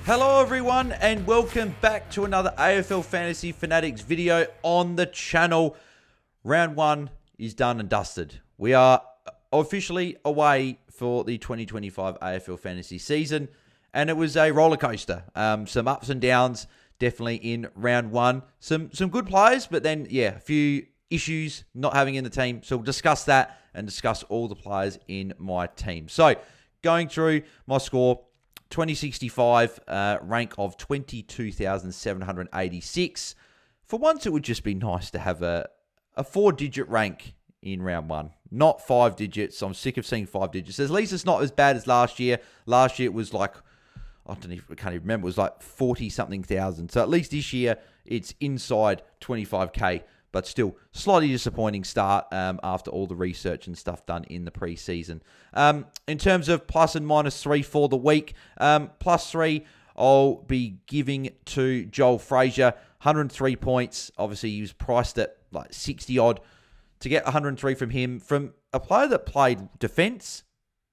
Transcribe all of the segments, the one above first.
Hello everyone and welcome back to another AFL Fantasy Fanatics video on the channel. Round 1 is done and dusted. We are officially away for the 2025 AFL Fantasy season and it was a roller coaster. Some ups and downs definitely in round 1. Some good players, but then a few issues not having in the team. So we'll discuss that and discuss all the players in my team. So going through my score, 2065, rank of 22,786. For once, it would just be nice to have a 4-digit rank in round 1, not 5 digits. I'm sick of seeing 5 digits. At least it's not as bad as last year. Last year it was like, I can't even remember, it was like 40-something thousand. So at least this year it's inside 25k. But still, slightly disappointing start after all the research and stuff done in the preseason. In terms of plus and minus 3 for the week, plus 3 I'll be giving to Joel Frazier, 103 points. Obviously, he was priced at like 60 odd. To get 103 from him, from a player that played defence,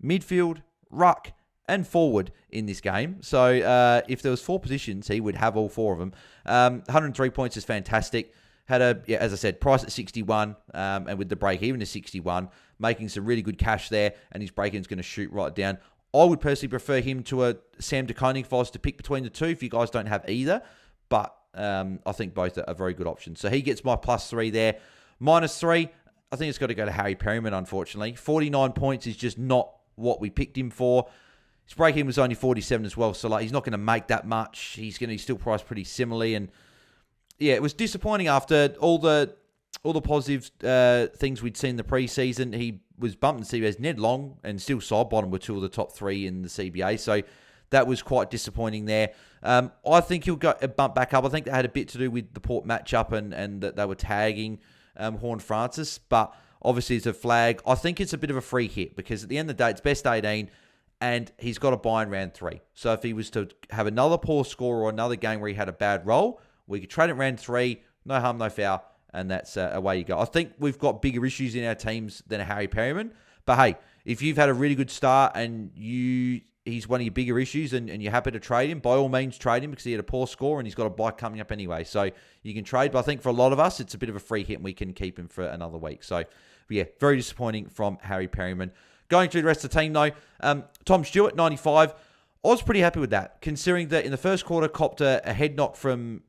midfield, ruck, and forward in this game. So if there was 4 positions, he would have all 4 of them. 103 points is fantastic. Had as I said, price at 61, and with the break even to 61, making some really good cash there, and his break even's going to shoot right down. I would personally prefer him to a Sam De Koning if I was to pick between the two, if you guys don't have either, but I think both are very good options. So he gets my plus 3 there. Minus 3, I think it's got to go to Harry Perryman, unfortunately. 49 points is just not what we picked him for. His break even was only 47 as well, so he's not going to make that much. He's going to still price pretty similarly, and yeah, it was disappointing after all the positive things we'd seen in the preseason. He was bumped in CBA's Ned Long and still side bottom were 2 of the top 3 in the CBA. So that was quite disappointing there. I think he'll go a bump back up. I think that had a bit to do with the Port matchup and that they were tagging Horn Francis. But obviously it's a flag. I think it's a bit of a free hit because at the end of the day, it's best 18 and he's got a buy in round 3. So if he was to have another poor score or another game where he had a bad roll, we could trade it round 3, no harm, no foul, and that's away you go. I think we've got bigger issues in our teams than a Harry Perryman. But hey, if you've had a really good start and he's one of your bigger issues and you're happy to trade him, by all means trade him because he had a poor score and he's got a bye coming up anyway. So you can trade, but I think for a lot of us, it's a bit of a free hit and we can keep him for another week. So yeah, very disappointing from Harry Perryman. Going through the rest of the team though, Tom Stewart, 95. I was pretty happy with that, considering that in the first quarter, copped a head knock from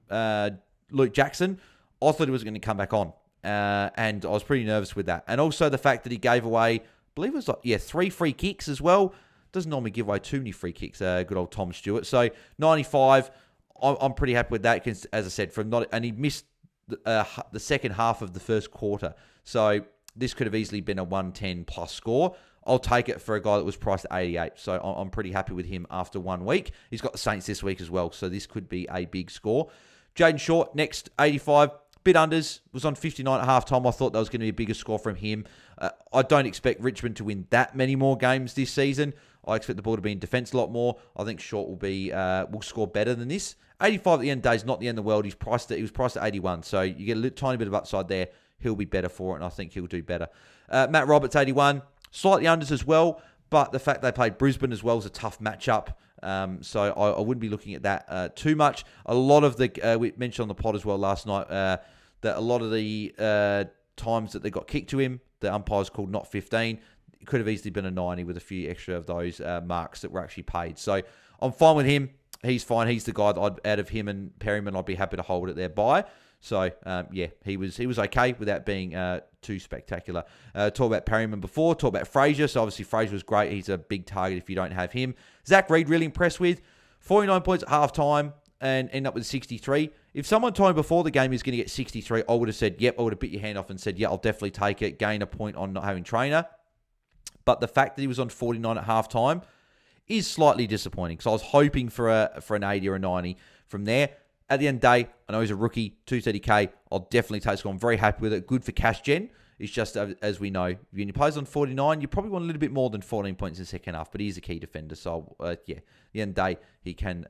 Luke Jackson. I thought he was going to come back on, and I was pretty nervous with that. And also the fact that he gave away, I believe it was 3 free kicks as well. Doesn't normally give away too many free kicks, good old Tom Stewart. So 95, I'm pretty happy with that, because as I said, and he missed the second half of the first quarter. So this could have easily been a 110 plus score. I'll take it for a guy that was priced at 88. So I'm pretty happy with him after 1 week. He's got the Saints this week as well. So this could be a big score. Jaiden Short, next, 85. Bit unders. Was on 59 at halftime. I thought that was going to be a bigger score from him. I don't expect Richmond to win that many more games this season. I expect the ball to be in defence a lot more. I think Short will score better than this. 85 at the end of the day is not the end of the world. He was priced at 81. So you get a tiny bit of upside there. He'll be better for it, and I think he'll do better. Matt Roberts, 81. Slightly unders as well, but the fact they played Brisbane as well is a tough matchup. So I wouldn't be looking at that too much. A lot of we mentioned on the pod as well last night, that a lot of the times that they got kicked to him, the umpires called not 15. It could have easily been a 90 with a few extra of those marks that were actually paid. So I'm fine with him. He's fine. He's the guy that out of him and Perryman, I'd be happy to hold it there by. So, he was okay without being too spectacular. Talk about Perryman before, talk about Frazier. So, obviously, Frazier was great. He's a big target if you don't have him. Zach Reid, really impressed with. 49 points at halftime and end up with 63. If someone told me before the game he was going to get 63, I would have said, yep, I would have bit your hand off and said, yeah, I'll definitely take it. Gain a point on not having trainer. But the fact that he was on 49 at halftime is slightly disappointing. So, I was hoping for an 80 or a 90 from there. At the end of the day, I know he's a rookie, 230k. I'll definitely take it. I'm very happy with it. Good for cash gen. It's just, as we know, when he plays on 49, you probably want a little bit more than 14 points in the second half, but he's a key defender. So, at the end of the day, he can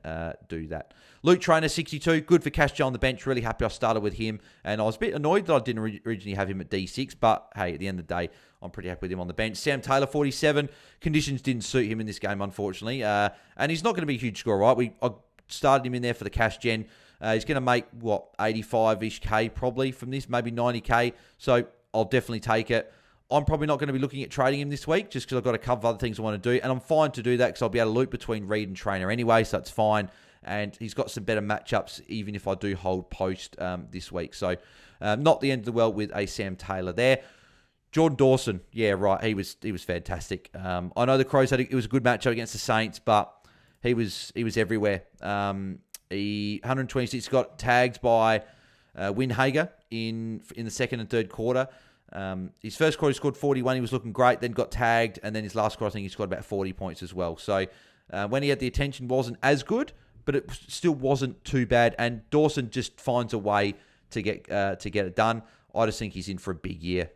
do that. Luke Trainer, 62. Good for cash gen on the bench. Really happy I started with him. And I was a bit annoyed that I didn't originally have him at D6, but hey, at the end of the day, I'm pretty happy with him on the bench. Sam Taylor, 47. Conditions didn't suit him in this game, unfortunately. And he's not going to be a huge scorer, right? I started him in there for the cash gen. He's going to make, 85-ish K probably from this, maybe 90K. So I'll definitely take it. I'm probably not going to be looking at trading him this week just because I've got a couple of other things I want to do. And I'm fine to do that because I'll be able to loop between Reed and Trainer anyway, so that's fine. And he's got some better matchups even if I do hold post this week. So not the end of the world with a Sam Taylor there. Jordan Dawson, yeah, right. He was fantastic. I know the Crows it was a good matchup against the Saints, but he was everywhere. He 126 got tagged by Windhager in the second and third quarter. His first quarter he scored 41. He was looking great. Then got tagged, and then his last quarter I think he scored about 40 points as well. So when he had the attention, wasn't as good, but it still wasn't too bad. And Dawson just finds a way to get it done. I just think he's in for a big year.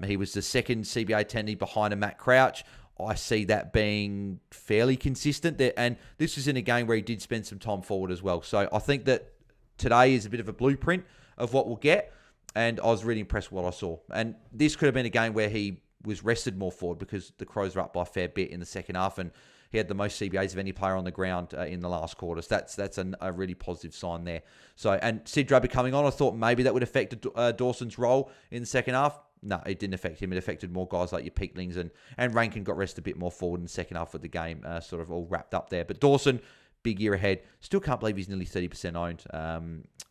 He was the second CBA attendee behind a Matt Crouch. I see that being fairly consistent there. And this was in a game where he did spend some time forward as well. So I think that today is a bit of a blueprint of what we'll get. And I was really impressed with what I saw. And this could have been a game where he was rested more forward because the Crows were up by a fair bit in the second half. And he had the most CBAs of any player on the ground in the last quarter. So that's a really positive sign there. So, and Sid Drabber coming on, I thought maybe that would affect Dawson's role in the second half. No, it didn't affect him. It affected more guys like your Peaklings and Rankin got rested a bit more forward in the second half of the game, sort of all wrapped up there. But Dawson, big year ahead. Still can't believe he's nearly 30% owned.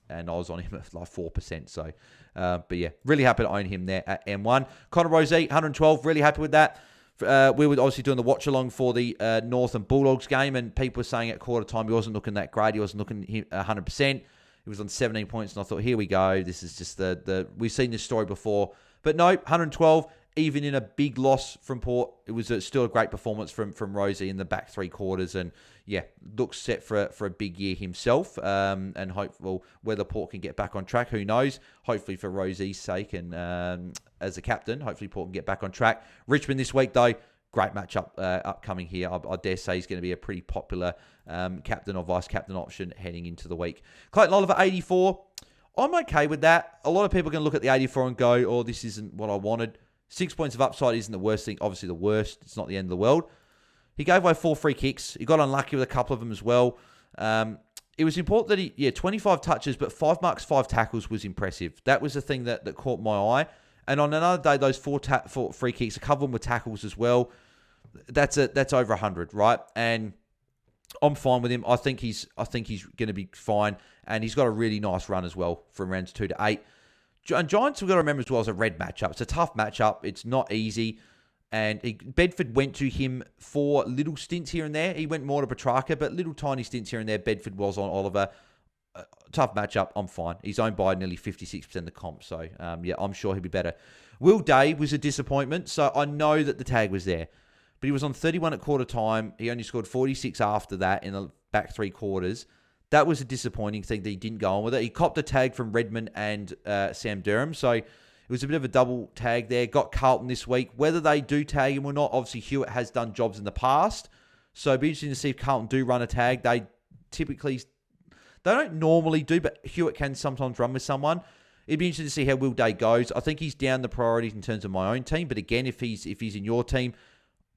And I was on him at like 4%. So, but yeah, really happy to own him there at M1. Connor Rosey, 112, really happy with that. We were obviously doing the watch along for the North and Bulldogs game, and people were saying at quarter time he wasn't looking that great. He wasn't looking 100%. He was on 17 points, and I thought, here we go. This is just we've seen this story before. But no, 112, even in a big loss from Port, it was still a great performance from Rosie in the back three quarters. And yeah, looks set for a big year himself. And hopefully, whether Port can get back on track, who knows? Hopefully for Rosie's sake and as a captain, hopefully Port can get back on track. Richmond this week, though, great matchup upcoming here. I dare say he's going to be a pretty popular captain or vice captain option heading into the week. Clayton Oliver, 84. I'm okay with that. A lot of people are going to look at the 84 and go, oh, this isn't what I wanted. 6 points of upside isn't the worst thing. Obviously the worst. It's not the end of the world. He gave away 4 free kicks. He got unlucky with a couple of them as well. It was important that 25 touches, but 5 marks, 5 tackles was impressive. That was the thing that caught my eye. And on another day, those 4 free kicks, a couple of them were tackles as well. That's over 100, right? And I'm fine with him. I think he's going to be fine, and he's got a really nice run as well from rounds 2 to 8. And Giants, we've got to remember as well, is a red matchup. It's a tough matchup. It's not easy. And Bedford went to him for little stints here and there. He went more to Petrarca, but little tiny stints here and there. Bedford was on Oliver. Tough matchup. I'm fine. He's owned by nearly 56% of the comp. So, I'm sure he'll be better. Will Day was a disappointment. So, I know that the tag was there. But he was on 31 at quarter time. He only scored 46 after that in the back 3 quarters. That was a disappointing thing that he didn't go on with it. He copped a tag from Redmond and Sam Durham. So it was a bit of a double tag there. Got Carlton this week. Whether they do tag him or not, obviously Hewitt has done jobs in the past. So it'd be interesting to see if Carlton do run a tag. They don't normally do, but Hewitt can sometimes run with someone. It'd be interesting to see how Will Day goes. I think he's down the priorities in terms of my own team. But again, if he's in your team,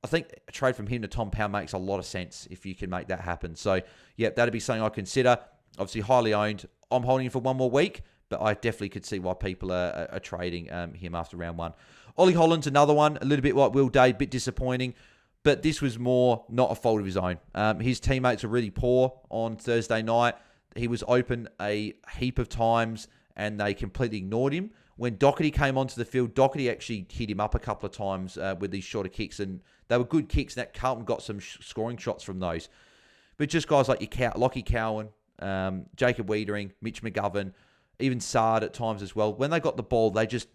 I think a trade from him to Tom Powell makes a lot of sense if you can make that happen. So, yeah, that'd be something I consider. Obviously, highly owned. I'm holding him for one more week, but I definitely could see why people are trading him after round 1. Ollie Holland's another one, a little bit like Will Day, a bit disappointing, but this was more not a fault of his own. His teammates were really poor on Thursday night. He was open a heap of times, and they completely ignored him. When Doherty came onto the field, Doherty actually hit him up a couple of times with these shorter kicks, and they were good kicks, and that Carlton got some scoring shots from those. But just guys like Lockie Cowan, Jacob Wiedering, Mitch McGovern, even Sard at times as well, when they got the ball, they just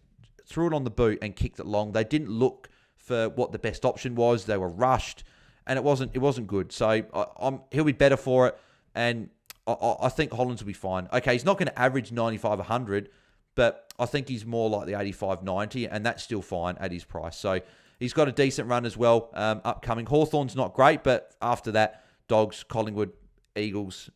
threw it on the boot and kicked it long. They didn't look for what the best option was. They were rushed, and it wasn't good. So he'll be better for it, and I think Hollands will be fine. Okay, he's not going to average 95, 100, but I think he's more like the 85, 90, and that's still fine at his price. So he's got a decent run as well upcoming. Hawthorn's not great, but after that, Dogs, Collingwood, Eagles,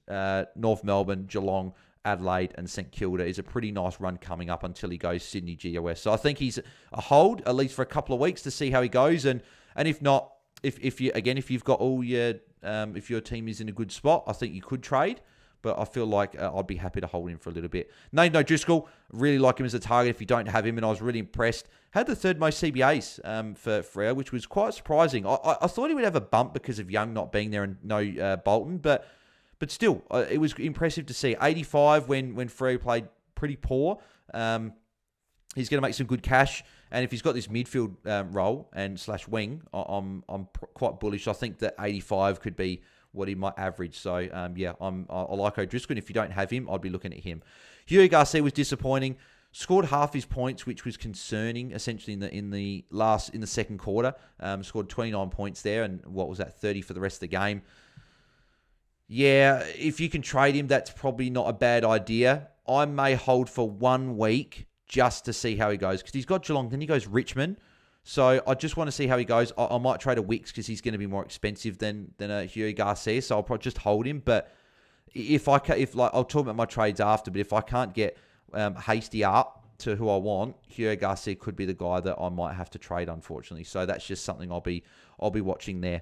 North Melbourne, Geelong, Adelaide, and St Kilda is a pretty nice run coming up until he goes Sydney GOS. So I think he's a hold, at least for a couple of weeks to see how he goes. And if not, if you've got all your, if your team is in a good spot, I think you could trade. but I feel like I'd be happy to hold him for a little bit. Nate O'Driscoll, really like him as a target if you don't have him, and I was really impressed. Had the third most CBAs for Freo, which was quite surprising. I thought he would have a bump because of Young not being there and no Bolton, but still, it was impressive to see. 85 when Freo played pretty poor. He's going to make some good cash, and if he's got this midfield role and / wing, I'm quite bullish. I think that 85 could be what he might average. So I like O'Driscoll. And if you don't have him, I'd be looking at him. Hugo Garcia was disappointing. Scored half his points, which was concerning. Essentially in the second quarter, scored 29 points there, and what was that, 30 for the rest of the game. Yeah, if you can trade him, that's probably not a bad idea. I may hold for 1 week just to see how he goes, because he's got Geelong, then he goes Richmond. So I just want to see how he goes. I might trade a Wicks because he's going to be more expensive than a Hugo Garcia, so I'll probably just hold him. But I'll talk about my trades after. But if I can't get Hasty up to who I want, Hugo Garcia could be the guy that I might have to trade, unfortunately. So that's just something I'll be watching there.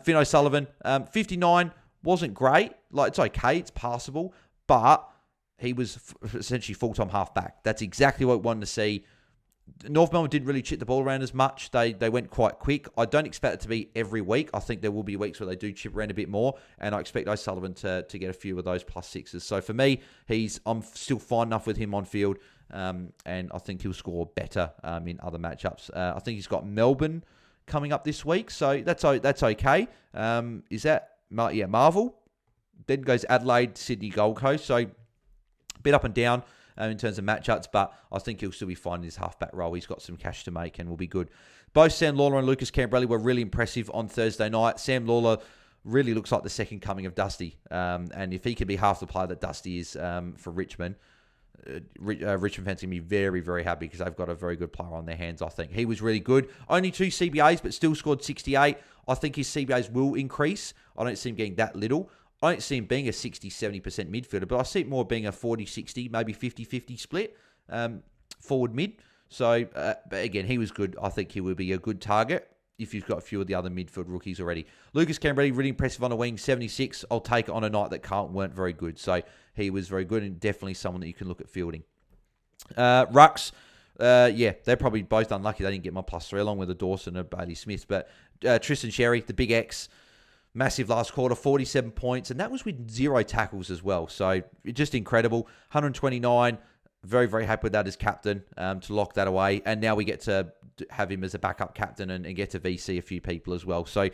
Finn O'Sullivan, 59 wasn't great. Like, it's okay, it's passable, but he was essentially full-time half-back. That's exactly what we wanted to see. North Melbourne didn't really chip the ball around as much. They went quite quick. I don't expect it to be every week. I think there will be weeks where they do chip around a bit more, and I expect O'Sullivan to get a few of those +6s. So for me, I'm still fine enough with him on field, and I think he'll score better in other matchups. I think he's got Melbourne coming up this week, so that's okay. Is that Marvel? Then goes Adelaide, Sydney, Gold Coast. So bit up and down in terms of matchups, but I think he'll still be fine in his halfback role. He's got some cash to make and will be good. Both Sam Lawler and Lucas Cambrelli were really impressive on Thursday night. Sam Lawler really looks like the second coming of Dusty, and if he can be half the player that Dusty is for Richmond, Richmond fans can be very, very happy because they've got a very good player on their hands, I think. He was really good. Only 2 CBAs, but still scored 68. I think his CBAs will increase. I don't see him getting that little. I don't see him being a 60-70% midfielder, but I see it more being a 40-60, maybe 50-50 split, forward mid. So, but again, he was good. I think he will be a good target if you've got a few of the other midfield rookies already. Lucas Cambrelli, really impressive on a wing, 76. I'll take it on a night that Carlton weren't very good. So he was very good and definitely someone that you can look at fielding. Rucks, they're probably both unlucky they didn't get my +3 along with a Dawson and Bailey Smith. But Tristan Sherry, the big X, massive last quarter, 47 points, and that was with 0 tackles as well. So just incredible. 129. Very, very happy with that as captain to lock that away. And now we get to have him as a backup captain and get to VC a few people as well. So,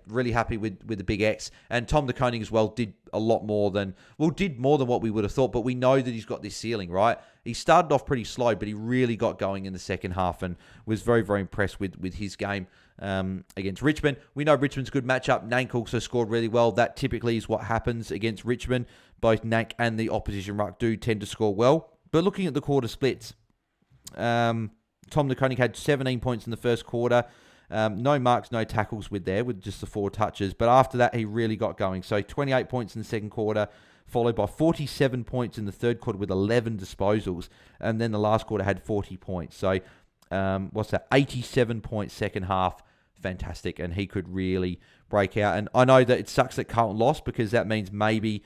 really happy with the big X. And Tom de Koning as well did more than what we would have thought. But we know that he's got this ceiling, right? He started off pretty slow, but he really got going in the second half and was very, very impressed with his game against Richmond. We know Richmond's a good matchup. Nank also scored really well. That typically is what happens against Richmond. Both Nank and the opposition ruck do tend to score well. But looking at the quarter splits, Tom de Koning had 17 points in the first quarter. No marks, no tackles with just the 4 touches. But after that, he really got going. So 28 points in the second quarter, followed by 47 points in the third quarter with 11 disposals. And then the last quarter had 40 points. So 87 points second half. Fantastic. And he could really break out. And I know that it sucks that Carlton lost because that means maybe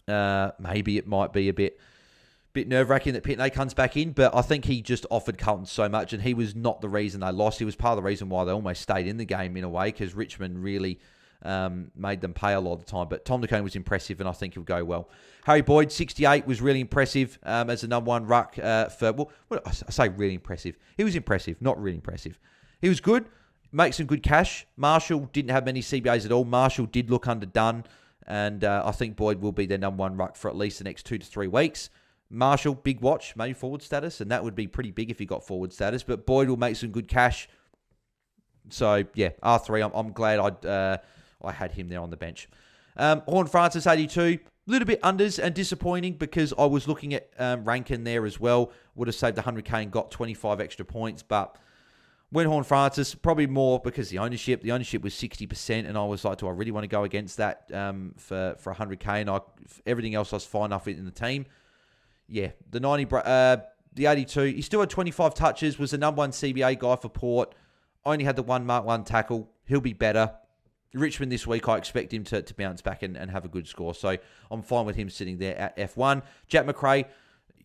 it might be a bit nerve-wracking that Pitney comes back in, but I think he just offered Carlton so much, and he was not the reason they lost. He was part of the reason why they almost stayed in the game in a way, because Richmond really made them pay a lot of the time. But Tom de Koning was impressive, and I think he'll go well. Harry Boyd, 68, was really impressive as the number 1 ruck I say really impressive. He was impressive, not really impressive. He was good, make some good cash. Marshall didn't have many CBAs at all. Marshall did look underdone. And I think Boyd will be their number 1 ruck for at least the next 2 to 3 weeks. Marshall, big watch, maybe forward status, and that would be pretty big if he got forward status. But Boyd will make some good cash. So, R3, I'm glad I had him there on the bench. Horn Francis, 82. A little bit unders and disappointing because I was looking at Rankin there as well. Would have saved 100k and got 25 extra points, but when Horn Francis, probably more because the ownership was 60%, and I was like, do I really want to go against that for 100k? And everything else I was fine enough with in the team. Yeah, the 90, the 82, he still had 25 touches, was the number 1 CBA guy for Port, only had the 1 mark 1 tackle. He'll be better. Richmond this week, I expect him to bounce back and have a good score. So I'm fine with him sitting there at F1. Jack Macrae,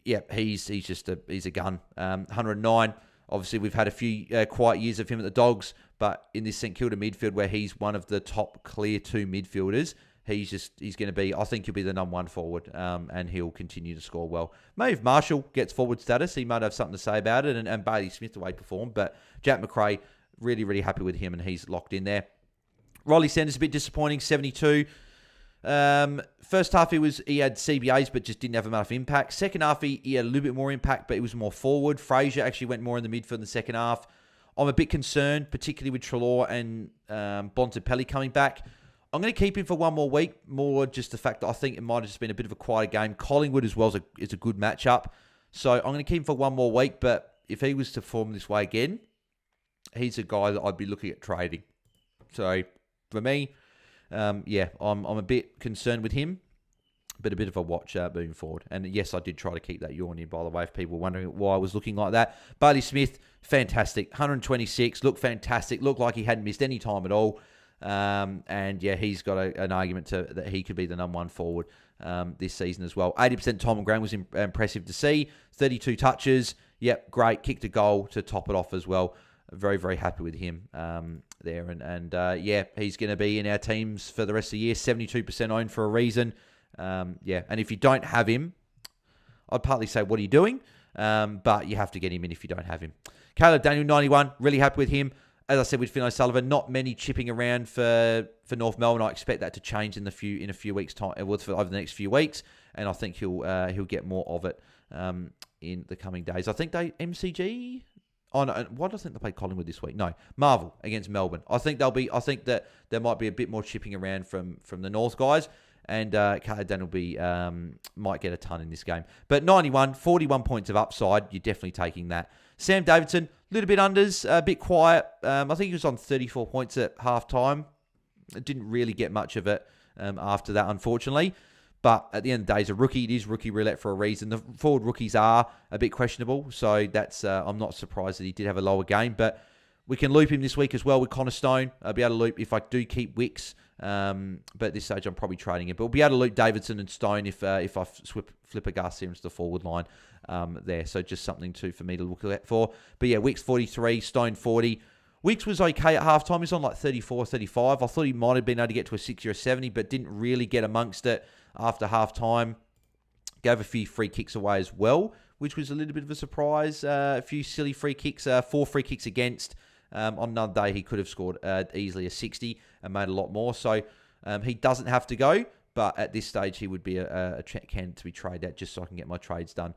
yeah, he's a gun. 109. Obviously, we've had a few quiet years of him at the Dogs, but in this St Kilda midfield where he's one of the top clear 2 midfielders, he's going to be, I think he'll be the number 1 forward, and he'll continue to score well. Maybe if Marshall gets forward status, he might have something to say about it, and Bailey Smith the way he performed, but Jack Macrae, really, really happy with him, and he's locked in there. Riley Sanders, a bit disappointing, 72. First half, he had CBAs, but just didn't have enough impact. Second half, he had a little bit more impact, but it was more forward. Fraser actually went more in the midfield in the second half. I'm a bit concerned, particularly with Treloar and Bontempelli coming back. I'm going to keep him for one more week, more just the fact that I think it might have just been a bit of a quieter game. Collingwood as well is a good matchup. So I'm going to keep him for one more week, but if he was to form this way again, he's a guy that I'd be looking at trading. So for me, I'm a bit concerned with him, but a bit of a watch moving forward. And yes, I did try to keep that yawn in, by the way, if people were wondering why I was looking like that. Bailey Smith, fantastic. 126, looked fantastic. Looked like he hadn't missed any time at all. And yeah, he's got an argument that he could be the number 1 forward this season as well. 80% time on ground was impressive to see. 32 touches. Yep, great. Kicked a goal to top it off as well. Very, very happy with him there. And he's going to be in our teams for the rest of the year. 72% owned for a reason. And if you don't have him, I'd partly say, what are you doing? But you have to get him in if you don't have him. Caleb Daniel, 91. Really happy with him. As I said with Finn O'Sullivan, not many chipping around for North Melbourne. I expect that to change in a few weeks' time, over the next few weeks, and I think he'll get more of it in the coming days. I think MCG. Oh no, why do I think they play Collingwood this week? No, Marvel against Melbourne. I think that there might be a bit more chipping around from the North guys, and Caleb Daniel might get a ton in this game. But 91, 41 points of upside. You're definitely taking that. Sam Davidson, a little bit unders, a bit quiet. I think he was on 34 points at half-time. Didn't really get much of it after that, unfortunately. But at the end of the day, he's a rookie. It is rookie roulette for a reason. The forward rookies are a bit questionable, so that's I'm not surprised that he did have a lower game. But we can loop him this week as well with Connor Stone. I'll be able to loop if I do keep Wicks. But at this stage, I'm probably trading it. But we'll be able to loop Davidson and Stone if I flip a Garcia into the forward line there. So just something for me to look out for. But yeah, Wicks 43, Stone 40. Wicks was okay at halftime. He's on like 34, 35. I thought he might have been able to get to a 60 or a 70, but didn't really get amongst it after halftime. Gave a few free kicks away as well, which was a little bit of a surprise. A few silly free kicks, 4 free kicks against. On another day, he could have scored easily a 60 and made a lot more. So he doesn't have to go, but at this stage, he would be a candidate to be traded at just so I can get my trades done.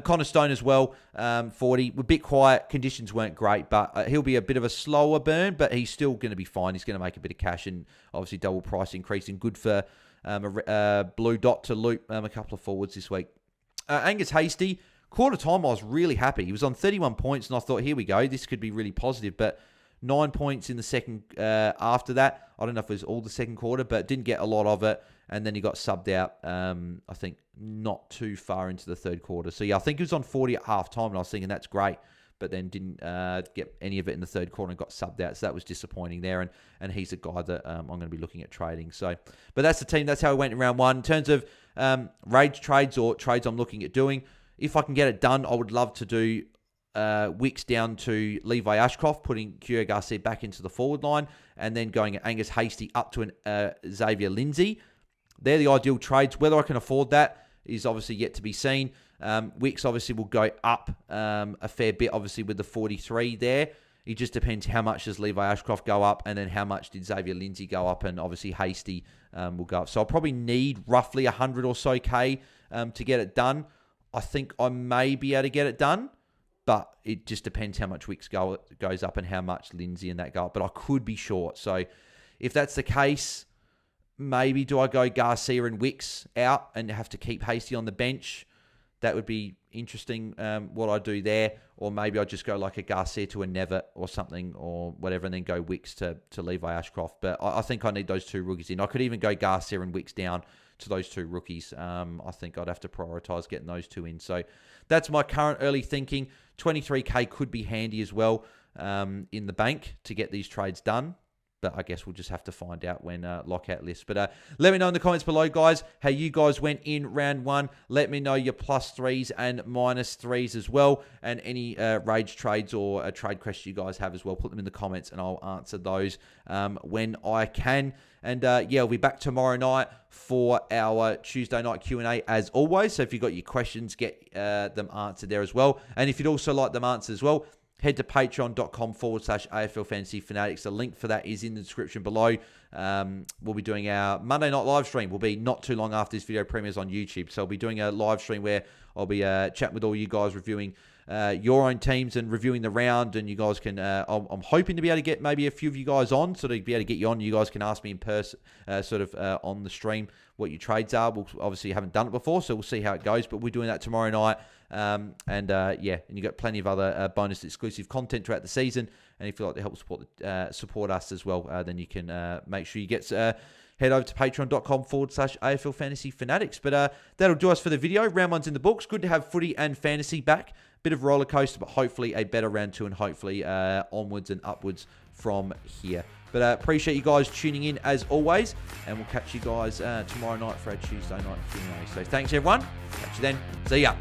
Connor Stone as well, 40. A bit quiet. Conditions weren't great, but he'll be a bit of a slower burn, but he's still going to be fine. He's going to make a bit of cash and obviously double price increase and good for a blue dot to loop a couple of forwards this week. Angus Hasty, quarter time, I was really happy. He was on 31 points, and I thought, here we go. This could be really positive. But 9 points in the second after that. I don't know if it was all the second quarter, but didn't get a lot of it. And then he got subbed out, I think, not too far into the third quarter. So, yeah, I think he was on 40 at halftime, and I was thinking that's great. But then didn't get any of it in the third quarter and got subbed out. So that was disappointing there. And he's a guy that I'm going to be looking at trading. So, but that's the team. That's how it went in round one. In terms of rage trades or trades I'm looking at doing, if I can get it done, I would love to do Wicks down to Levi Ashcroft, putting Kyo Garcia back into the forward line, and then going at Angus Hasty up to an Xavier Lindsay. They're the ideal trades. Whether I can afford that is obviously yet to be seen. Wicks obviously will go up a fair bit, obviously, with the 43 there. It just depends how much does Levi Ashcroft go up, and then how much did Xavier Lindsay go up, and obviously Hasty will go up. So I'll probably need roughly 100 or so K to get it done. I think I may be able to get it done, but it just depends how much Wicks goes up and how much Lindsay and that go up. But I could be short. So if that's the case, maybe do I go Garcia and Wicks out and have to keep Hasty on the bench? That would be interesting what I do there. Or maybe I just go like a Garcia to a Nevitt or something or whatever, and then go Wicks to Levi Ashcroft. But I think I need those two rookies in. I could even go Garcia and Wicks down to those two rookies. I think I'd have to prioritise getting those two in. So that's my current early thinking. 23K could be handy as well in the bank to get these trades done. But I guess we'll just have to find out when lockout lists. But let me know in the comments below, guys, how you guys went in round 1. Let me know your +3s and -3s as well. And any rage trades or a trade question you guys have as well. Put them in the comments and I'll answer those when I can. And yeah, I'll be back tomorrow night for our Tuesday night Q&A as always. So if you've got your questions, get them answered there as well. And if you'd also like them answered as well, head to patreon.com/AFL Fantasy Fanatics. The link for that is in the description below. We'll be doing our Monday night live stream. Will be not too long after this video premieres on YouTube. So I'll be doing a live stream where I'll be chatting with all you guys, reviewing your own teams and reviewing the round. And you guys can, I'm hoping to be able to get maybe a few of you guys on, so to be able to get you on. You guys can ask me in person, on the stream, what your trades are. We'll obviously haven't done it before, so we'll see how it goes. But we're doing that tomorrow night. Yeah, and you got plenty of other bonus exclusive content throughout the season. And if you'd like to help support us as well, then you can make sure you get head over to patreon.com/AFL Fantasy Fanatics. But that'll do us for the video. Round 1's in the books. Good to have footy and fantasy back. Bit of roller coaster, but hopefully a better round 2 and hopefully onwards and upwards from here. But appreciate you guys tuning in as always, and we'll catch you guys tomorrow night for our Tuesday night Q&A. So thanks everyone. Catch you then. See ya.